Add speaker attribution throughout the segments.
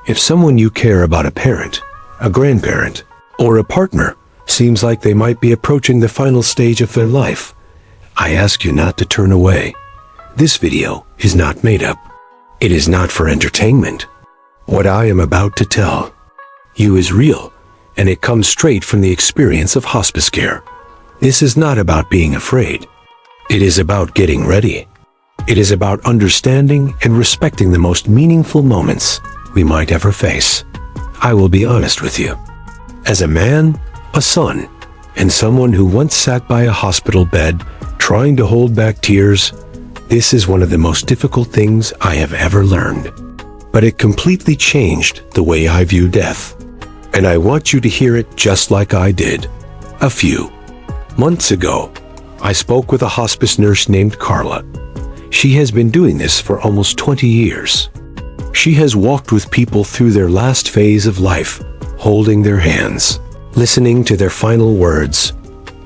Speaker 1: If someone you care about, a parent, a grandparent, or a partner, seems like they might be approaching the final stage of their life, I ask you not to turn away. This video is not made up. It is not for entertainment. What I am about to tell you is real, and it comes straight from the experience of hospice care. This is not about being afraid. It is about getting ready. It is about understanding and respecting the most meaningful moments we might ever face. I will be honest with you. As a man, a son, and someone who once sat by a hospital bed trying to hold back tears, this is one of the most difficult things I have ever learned. But it completely changed the way I view death. And I want you to hear it just like I did. A few months ago, I spoke with a hospice nurse named Carla. She has been doing this for almost 20 years. She has walked with people through their last phase of life, holding their hands, listening to their final words,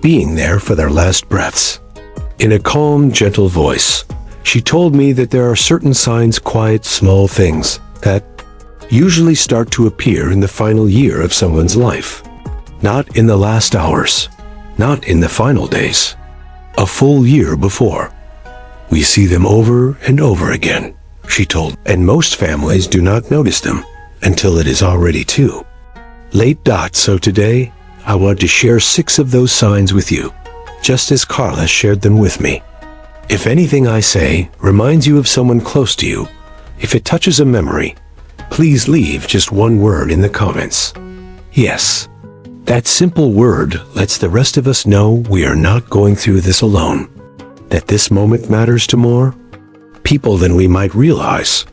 Speaker 1: being there for their last breaths. In a calm, gentle voice, she told me that there are certain signs, quiet, small things, that usually start to appear in the final year of someone's life. Not in the last hours, not in the final days. A full year before. We see them over and over again, she told, and most families do not notice them until it is already too late. So today, I want to share 6 of those signs with you, just as Carla shared them with me. If anything I say reminds you of someone close to you, if it touches a memory, please leave just one word in the comments. Yes. That simple word lets the rest of us know we are not going through this alone, that this moment matters to more people than we might realize.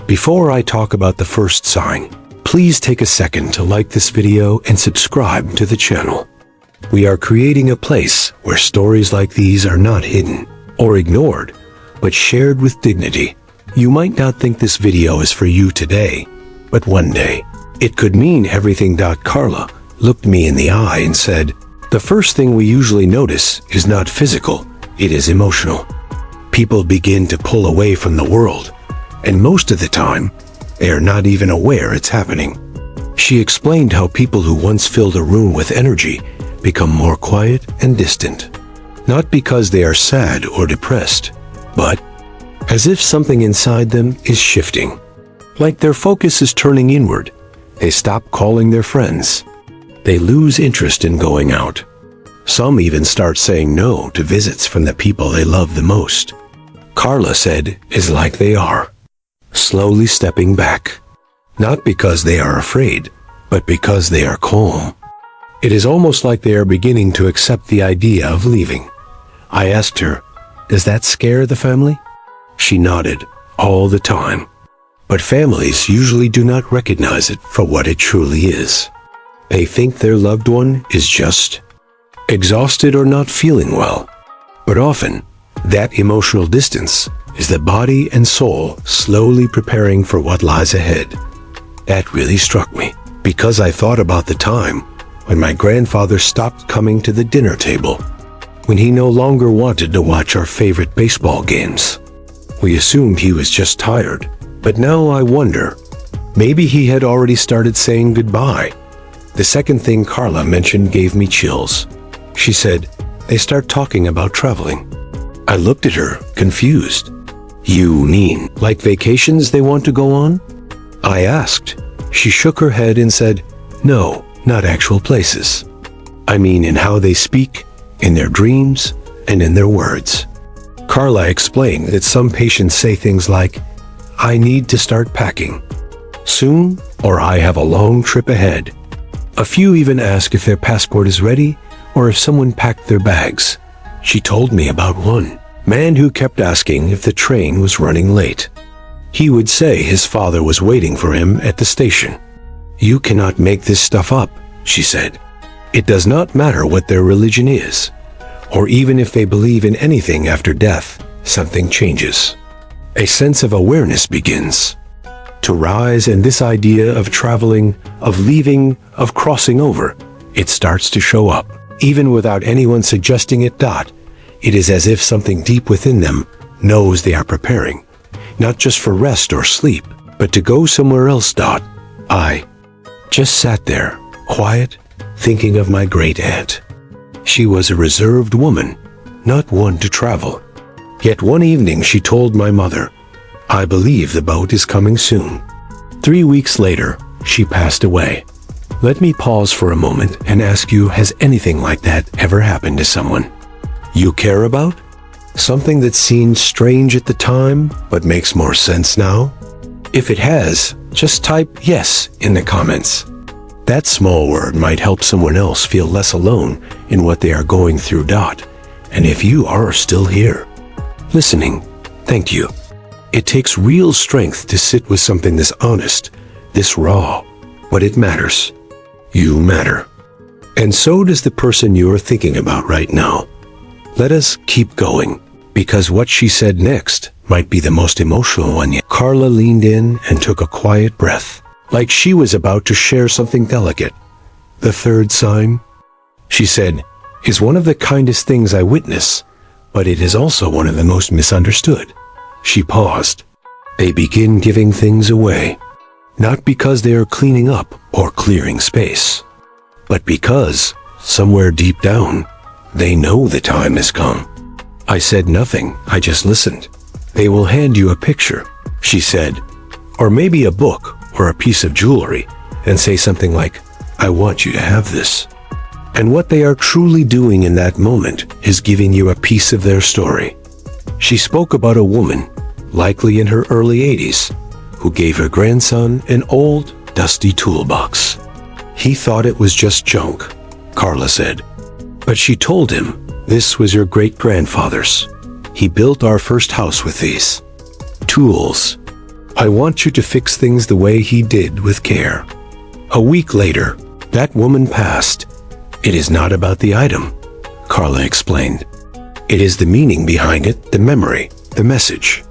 Speaker 1: Before I talk about the first sign, please take a second to like this video and subscribe to the channel. We are creating a place where stories like these are not hidden or ignored, but shared with dignity. You might not think this video is for you today, but one day, it could mean everything. Carla looked me in the eye and said, the first thing we usually notice is not physical, it is emotional. People begin to pull away from the world, and most of the time, they are not even aware it's happening. She explained how people who once filled a room with energy become more quiet and distant. Not because they are sad or depressed, but as if something inside them is shifting. Like their focus is turning inward. They stop calling their friends. They lose interest in going out. Some even start saying no to visits from the people they love the most. Carla said it's like they are slowly stepping back. Not because they are afraid, but because they are calm. It is almost like they are beginning to accept the idea of leaving. I asked her, does that scare the family? She nodded, all the time. But families usually do not recognize it for what it truly is. They think their loved one is just exhausted or not feeling well. But often, that emotional distance is the body and soul slowly preparing for what lies ahead. That really struck me, because I thought about the time when my grandfather stopped coming to the dinner table, when he no longer wanted to watch our favorite baseball games. We assumed he was just tired, but now I wonder, maybe he had already started saying goodbye. The second thing Carla mentioned gave me chills. She said, they start talking about traveling. I looked at her, confused. You mean, like vacations they want to go on? I asked. She shook her head and said, no, not actual places. I mean in how they speak, in their dreams, and in their words. Carla explained that some patients say things like, I need to start packing soon, or I have a long trip ahead. A few even ask if their passport is ready, or if someone packed their bags. She told me about one man who kept asking if the train was running late. He would say his father was waiting for him at the station. You cannot make this stuff up, she said. It does not matter what their religion is, or even if they believe in anything after death, something changes. A sense of awareness begins to rise, and this idea of traveling, of leaving, of crossing over, it starts to show up, even without anyone suggesting it. It is as if something deep within them knows they are preparing, not just for rest or sleep, but to go somewhere else. I just sat there, quiet, thinking of my great aunt. She was a reserved woman, not one to travel. Yet one evening she told my mother, "I believe the boat is coming soon." 3 weeks later, she passed away. Let me pause for a moment and ask you, has anything like that ever happened to someone you care about? Something that seemed strange at the time, but makes more sense now? If it has, just type yes in the comments. That small word might help someone else feel less alone in what they are going through. And if you are still here, listening, thank you. It takes real strength to sit with something this honest, this raw, but it matters. You matter. And so does the person you are thinking about right now. Let us keep going, because what she said next might be the most emotional one yet. Carla leaned in and took a quiet breath, like she was about to share something delicate. The third sign, she said, is one of the kindest things I witness, but it is also one of the most misunderstood. She paused. They begin giving things away, not because they are cleaning up or clearing space, but because, somewhere deep down, they know the time has come. I said nothing, I just listened. They will hand you a picture, she said, or maybe a book or a piece of jewelry, and say something like, "I want you to have this." And what they are truly doing in that moment is giving you a piece of their story. She spoke about a woman, likely in her early 80s, who gave her grandson an old, dusty toolbox. He thought it was just junk, Carla said. But she told him, "This was your great-grandfather's. He built our first house with these tools. I want you to fix things the way he did with care." A week later, that woman passed. It is not about the item, Carla explained. It is the meaning behind it, the memory, the message.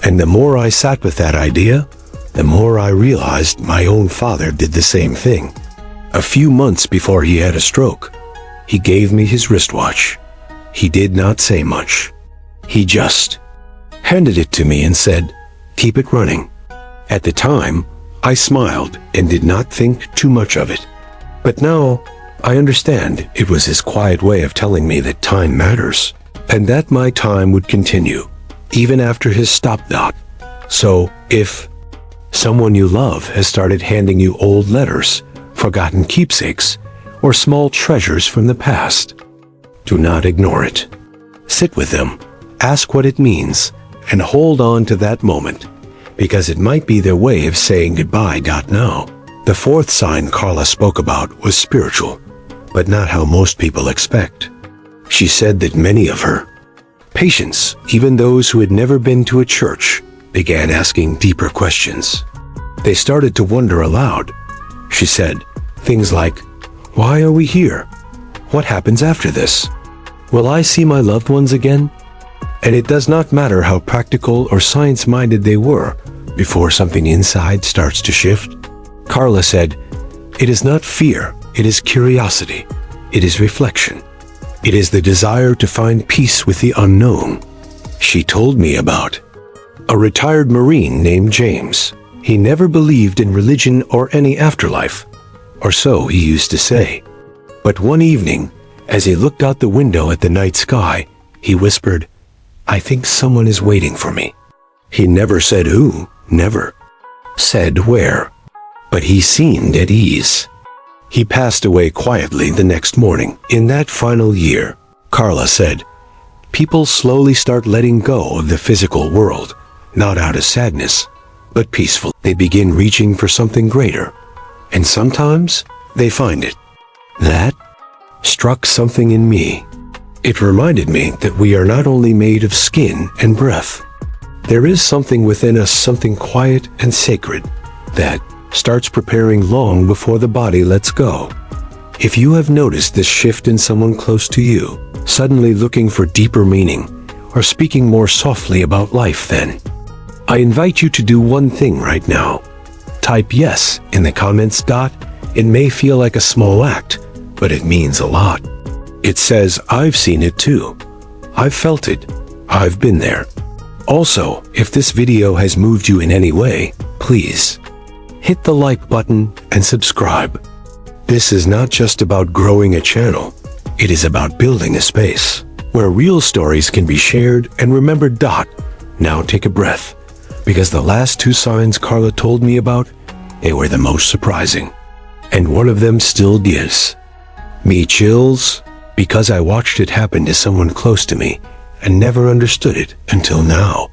Speaker 1: And the more I sat with that idea, the more I realized my own father did the same thing. A few months before he had a stroke, he gave me his wristwatch. He did not say much. He just handed it to me and said, "Keep it running." At the time, I smiled and did not think too much of it. But now, I understand it was his quiet way of telling me that time matters, and that my time would continue, even after his stop. So, if someone you love has started handing you old letters, forgotten keepsakes, or small treasures from the past, do not ignore it. Sit with them, ask what it means, and hold on to that moment, because it might be their way of saying goodbye. Now, the fourth sign Carla spoke about was spiritual, but not how most people expect. She said that many of her patients, even those who had never been to a church, began asking deeper questions. They started to wonder aloud. She said things like, "Why are we here? What happens after this? Will I see my loved ones again?" And it does not matter how practical or science-minded they were before something inside starts to shift. Carla said, "It is not fear, it is curiosity, it is reflection. It is the desire to find peace with the unknown." She told me about a retired Marine named James. He never believed in religion or any afterlife, or so he used to say. But one evening, as he looked out the window at the night sky, he whispered, "I think someone is waiting for me." He never said who, never said where, but he seemed at ease. He passed away quietly the next morning. In that final year, Carla said, people slowly start letting go of the physical world, not out of sadness, but peaceful. They begin reaching for something greater, and sometimes they find it. That struck something in me. It reminded me that we are not only made of skin and breath. There is something within us, something quiet and sacred, that starts preparing long before the body lets go. If you have noticed this shift in someone close to you, suddenly looking for deeper meaning, or speaking more softly about life, then I invite you to do one thing right now. Type yes in the comments. It may feel like a small act, but it means a lot. It says, "I've seen it too. I've felt it. I've been there." Also, if this video has moved you in any way, please hit the like button and subscribe. This is not just about growing a channel. It is about building a space where real stories can be shared and remembered. Now take a breath, because the last two signs Carla told me about, they were the most surprising. And one of them still gives me chills, because I watched it happen to someone close to me and never understood it until now.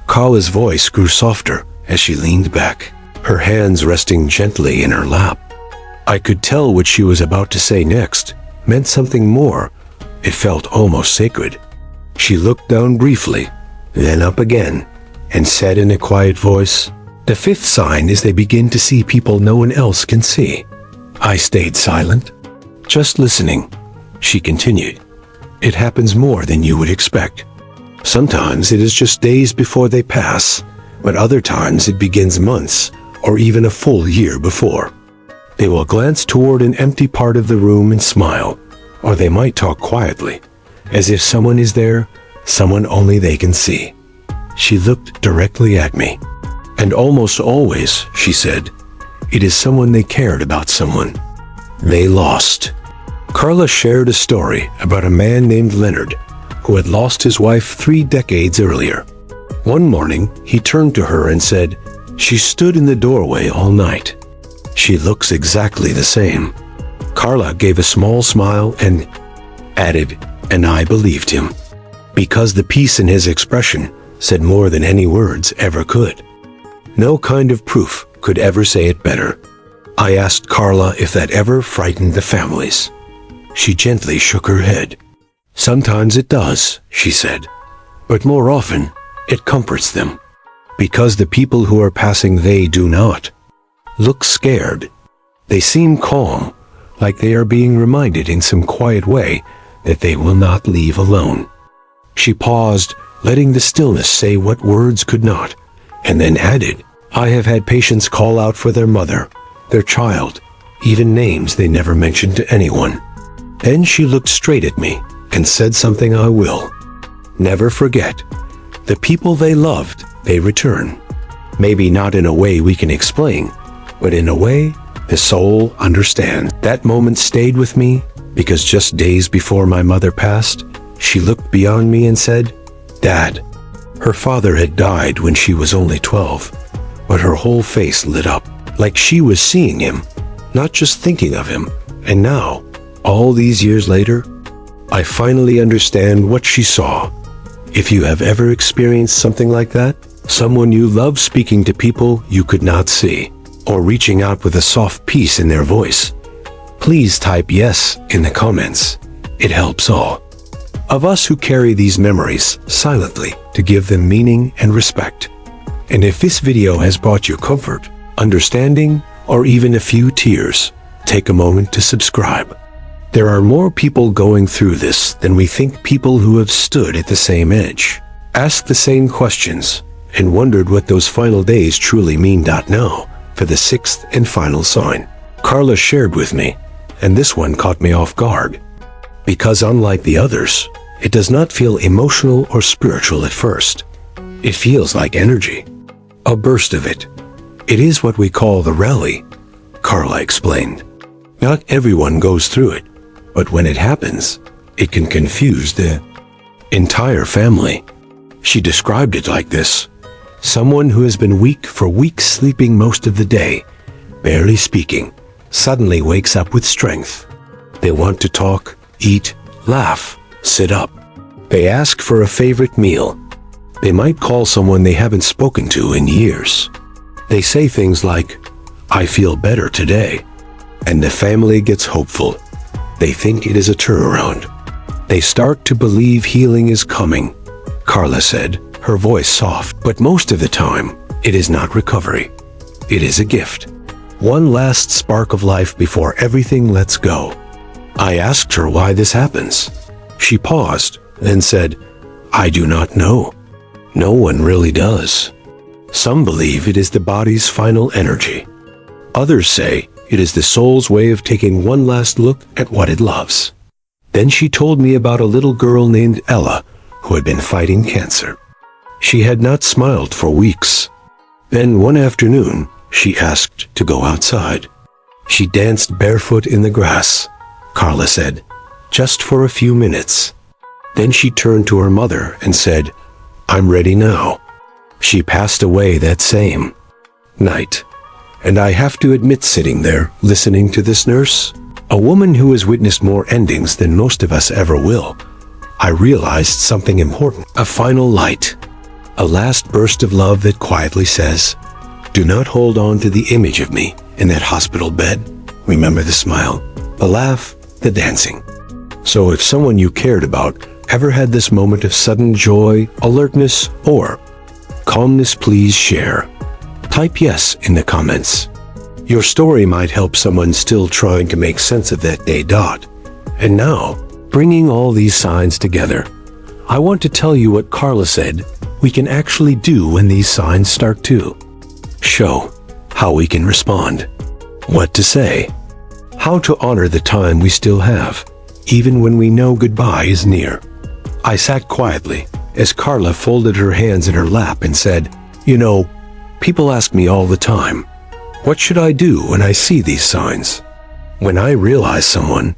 Speaker 1: Carla's voice grew softer as she leaned back, her hands resting gently in her lap. I could tell what she was about to say next meant something more. It felt almost sacred. She looked down briefly, then up again, and said in a quiet voice, "The fifth sign is they begin to see people no one else can see." I stayed silent, just listening. She continued, "It happens more than you would expect. Sometimes it is just days before they pass, but other times it begins months or even a full year before. They will glance toward an empty part of the room and smile, or they might talk quietly, as if someone is there, someone only they can see." She looked directly at me. "And almost always," she said, "it is someone they cared about, someone they lost." Carla shared a story about a man named Leonard who had lost his wife 3 decades earlier. One morning, he turned to her and said, "She stood in the doorway all night. She looks exactly the same." Carla gave a small smile and added, "And I believed him," because the peace in his expression said more than any words ever could. No kind of proof could ever say it better. I asked Carla if that ever frightened the families. She gently shook her head. "Sometimes it does," she said, "but more often it comforts them, because the people who are passing, they do not look scared. They seem calm, like they are being reminded in some quiet way that they will not leave alone." She paused, letting the stillness say what words could not, and then added, "I have had patients call out for their mother, their child, even names they never mentioned to anyone." Then she looked straight at me and said something I will never forget. "The people they loved, they return. Maybe not in a way we can explain, but in a way the soul understands." That moment stayed with me because just days before my mother passed, she looked beyond me and said, "Dad." Her father had died when she was only 12, but her whole face lit up, like she was seeing him, not just thinking of him. And now, all these years later, I finally understand what she saw. If you have ever experienced something like that, someone you love speaking to people you could not see, or reaching out with a soft peace in their voice, please type yes in the comments. It helps all of us who carry these memories silently to give them meaning and respect. And if this video has brought you comfort, understanding, or even a few tears, take a moment to subscribe. There are more people going through this than we think, people who have stood at the same edge, asked the same questions, and wondered what those final days truly mean. Now, for the 6th and final sign, Carla shared with me, and this one caught me off guard. Because unlike the others, it does not feel emotional or spiritual at first. It feels like energy, a burst of it. It is what we call the rally, Carla explained. Not everyone goes through it, but when it happens, it can confuse the entire family. She described it like this: someone who has been weak for weeks, sleeping most of the day, barely speaking, suddenly wakes up with strength. They want to talk, eat, laugh, sit up. They ask for a favorite meal. They might call someone they haven't spoken to in years. They say things like, "I feel better today," and the family gets hopeful. They think it is a turnaround. They start to believe healing is coming, Carla said, her voice soft. But most of the time, it is not recovery. It is a gift. One last spark of life before everything lets go. I asked her why this happens. She paused, then said, "I do not know. No one really does. Some believe it is the body's final energy. Others say it is the soul's way of taking one last look at what it loves." Then she told me about a little girl named Ella who had been fighting cancer. She had not smiled for weeks. Then one afternoon, She asked to go outside. She danced barefoot in the grass, Carla said, just for a few minutes. Then she turned to her mother and said, "I'm ready now." She passed away that same night. And I have to admit, sitting there, listening to this nurse, a woman who has witnessed more endings than most of us ever will, I realized something important. A final light. A last burst of love that quietly says, "Do not hold on to the image of me in that hospital bed. Remember the smile, the laugh, the dancing." So if someone you cared about ever had this moment of sudden joy, alertness, or calmness, please share. Type yes in the comments. Your story might help someone still trying to make sense of that day. And now, bringing all these signs together, I want to tell you what Carla said we can actually do when these signs start to show, how we can respond, what to say, how to honor the time we still have, even when we know goodbye is near. I sat quietly as Carla folded her hands in her lap and said, "You know, people ask me all the time, what should I do when I see these signs? When I realize someone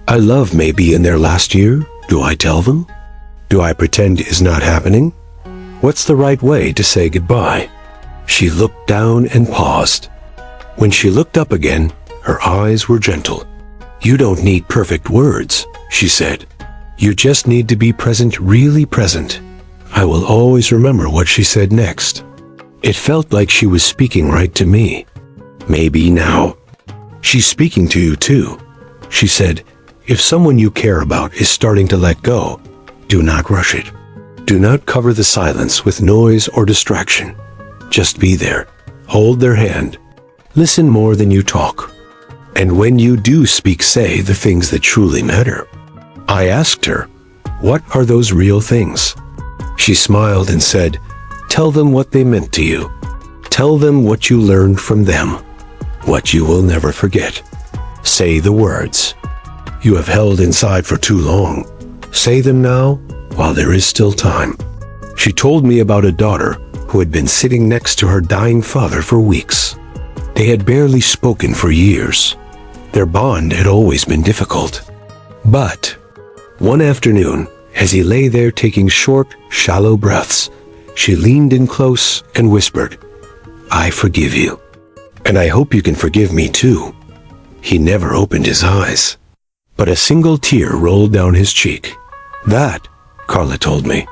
Speaker 1: I love may be in their last year, do I tell them? Do I pretend it is not happening? What's the right way to say goodbye?" She looked down and paused. When she looked up again, her eyes were gentle. "You don't need perfect words," she said. "You just need to be present, really present." I will always remember what she said next. It felt like she was speaking right to me. Maybe now she's speaking to you too. She said, "If someone you care about is starting to let go, do not rush it. Do not cover the silence with noise or distraction. Just be there. Hold their hand. Listen more than you talk. And when you do speak, say the things that truly matter." I asked her, "What are those real things?" She smiled and said, "Tell them what they meant to you. Tell them what you learned from them, what you will never forget. Say the words you have held inside for too long. Say them now while there is still time." She told me about a daughter who had been sitting next to her dying father for weeks. They had barely spoken for years. Their bond had always been difficult. But one afternoon, as he lay there taking short, shallow breaths, she leaned in close and whispered, "I forgive you. And I hope you can forgive me too." He never opened his eyes, but a single tear rolled down his cheek. That, Carla told me,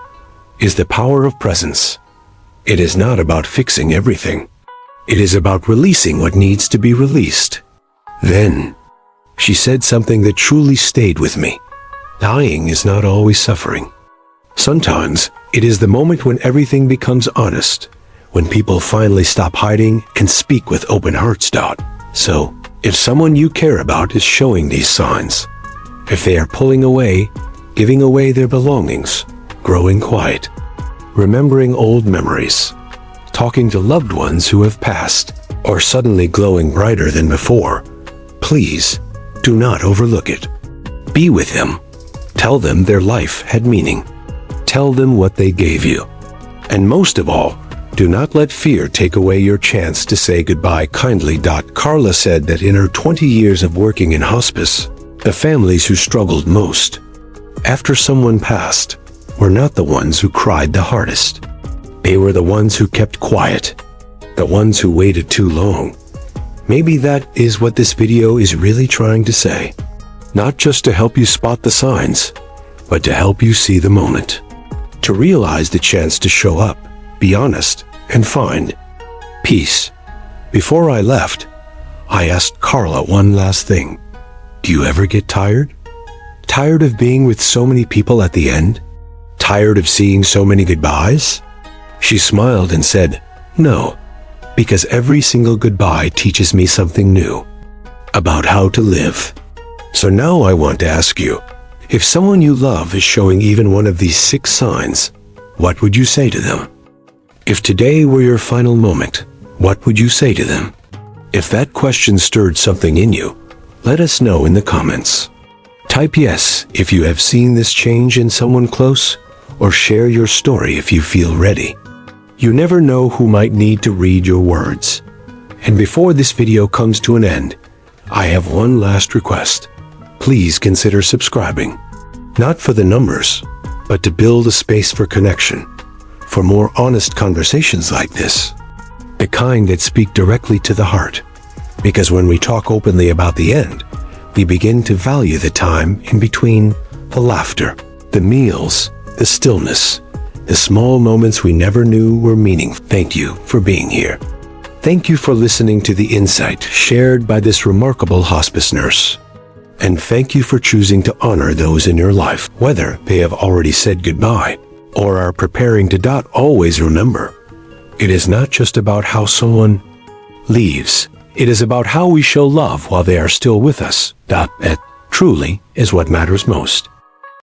Speaker 1: is the power of presence. It is not about fixing everything. It is about releasing what needs to be released. Then, she said something that truly stayed with me. Dying is not always suffering. Sometimes, it is the moment when everything becomes honest, when people finally stop hiding and speak with open hearts. So, if someone you care about is showing these signs, if they are pulling away, giving away their belongings, growing quiet, remembering old memories, talking to loved ones who have passed, or suddenly glowing brighter than before, please do not overlook it. Be with them. Tell them their life had meaning. Tell them what they gave you. And most of all, do not let fear take away your chance to say goodbye kindly. Carla said that in her 20 years of working in hospice, the families who struggled most after someone passed were not the ones who cried the hardest. They were the ones who kept quiet, the ones who waited too long. Maybe that is what this video is really trying to say. Not just to help you spot the signs, but to help you see the moment. To realize the chance to show up, be honest, and find peace. Before I left, I asked Carla one last thing. Do you ever get tired? Tired of being with so many people at the end? Tired of seeing so many goodbyes? She smiled and said, "No, because every single goodbye teaches me something new about how to live." So now I want to ask you, if someone you love is showing even one of these 6 signs, what would you say to them? If today were your final moment, what would you say to them? If that question stirred something in you, let us know in the comments. Type yes if you have seen this change in someone close, or share your story if you feel ready. You never know who might need to read your words. And before this video comes to an end, I have one last request. Please consider subscribing. Not for the numbers, but to build a space for connection, for more honest conversations like this. The kind that speak directly to the heart. Because when we talk openly about the end, we begin to value the time in between, the laughter, the meals, the stillness, the small moments we never knew were meaningful. Thank you for being here. Thank you for listening to the insight shared by this remarkable hospice nurse. And thank you for choosing to honor those in your life, whether they have already said goodbye or are preparing to. Always remember, it is not just about how someone leaves. It is about how we show love while they are still with us. That truly is what matters most.